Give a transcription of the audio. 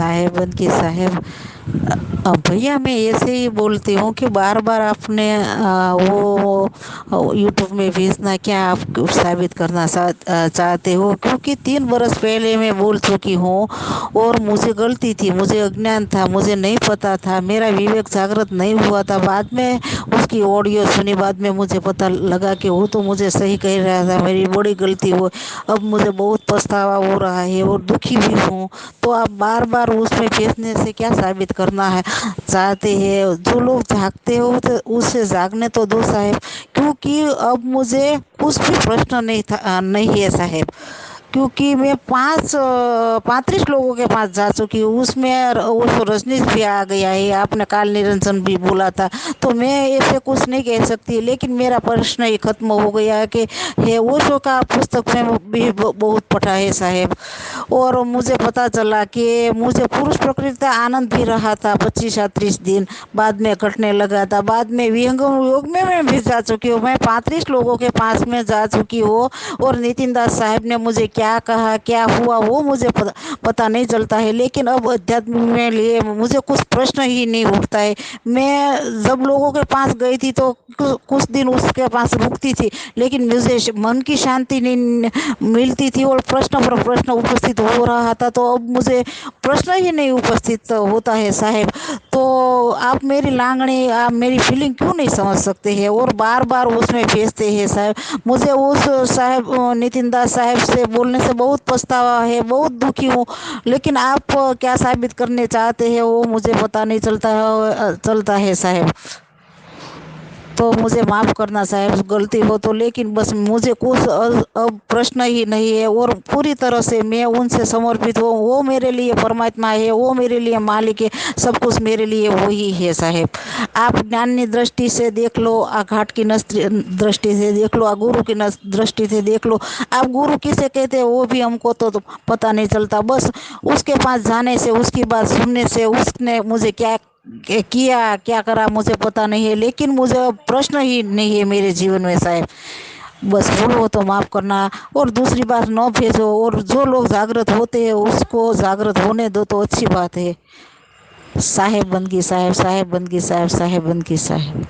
साहेबन की साहेब। भैया मैं ऐसे ही बोलती हूँ कि बार बार आपने वो यूट्यूब में भेजना क्या आप साबित करना चाहते हो, क्योंकि 3 बरस पहले मैं बोल चुकी हूँ और मुझे गलती थी, मुझे अज्ञान था, मुझे नहीं पता था, मेरा विवेक जागृत नहीं हुआ था। बाद में उसकी ऑडियो सुनी, बाद में मुझे पता लगा कि वो तो मुझे सही कह रहा था, मेरी बड़ी गलती हो। अब मुझे बहुत पछतावा हो रहा है और दुखी भी हूँ। तो आप बार बार उसमें भेजने से क्या साबित करना है चाहते हैं? जो लोग जागते हो तो उससे जागने तो दो साहेब, क्योंकि अब मुझे कुछ भी प्रश्न नहीं था, नहीं है साहेब। क्योंकि मैं 35 लोगों के पास जा चुकी हूँ, उसमें वो रजनीश भी आ गया है, आपने काल निरंजन भी बोला था, तो मैं ऐसे कुछ नहीं कह सकती। लेकिन मेरा प्रश्न ही खत्म हो गया है कि है ओशो का पुस्तक में भी बहुत पढ़ा है साहेब। और मुझे पता चला कि मुझे पुरुष प्रकृति का आनंद भी रहा था 25 या 30 दिन, बाद में घटने लगा था। बाद में विहंगम योग में मैं भी जा चुकी हूँ, मैं 35 लोगों के पास में जा चुकी हूँ। और नितिन दास साहब ने मुझे क्या कहा, क्या हुआ, वो मुझे पता नहीं चलता है। लेकिन अब अध्यात्म में लिए मुझे कुछ प्रश्न ही नहीं उठता है। मैं जब लोगों के पास गई थी तो कुछ दिन उसके पास रुकती थी, लेकिन मुझे मन की शांति नहीं मिलती थी और प्रश्न पर प्रश्न उपस्थित हो रहा था। तो अब मुझे प्रश्न ही नहीं उपस्थित होता है साहेब। तो आप मेरी लांगनी, आप मेरी फीलिंग क्यों नहीं समझ सकते हैं और बार बार उसमें भेजते हैं साहब? मुझे उस साहब नितिन दास साहब से बोलने से बहुत पछतावा है, बहुत दुखी हूँ। लेकिन आप क्या साबित करने चाहते हैं वो मुझे पता नहीं चलता है साहब। तो मुझे माफ़ करना साहब, गलती हो तो। लेकिन बस मुझे कुछ अब प्रश्न ही नहीं है और पूरी तरह से मैं उनसे समर्पित हूँ। वो मेरे लिए परमात्मा है, वो मेरे लिए मालिक है, सब कुछ मेरे लिए वही है साहब। आप ज्ञानी दृष्टि से देख लो, घाट की दृष्टि से देख लो, गुरु की दृष्टि से देख लो। आप गुरु किसे कहते हैं वो भी हमको तो पता नहीं चलता। बस उसके पास जाने से, उसकी बात सुनने से, उसने मुझे क्या किया, क्या करा, मुझे पता नहीं है। लेकिन मुझे अब प्रश्न ही नहीं है मेरे जीवन में साहब। बस भूल हो तो माफ़ करना और दूसरी बार न भेजो। और जो लोग जागृत होते हैं उसको जागृत होने दो तो अच्छी बात है। साहेब बंदगी साहेब, साहेब बंदगी साहेब, साहेब बंदगी साहेब।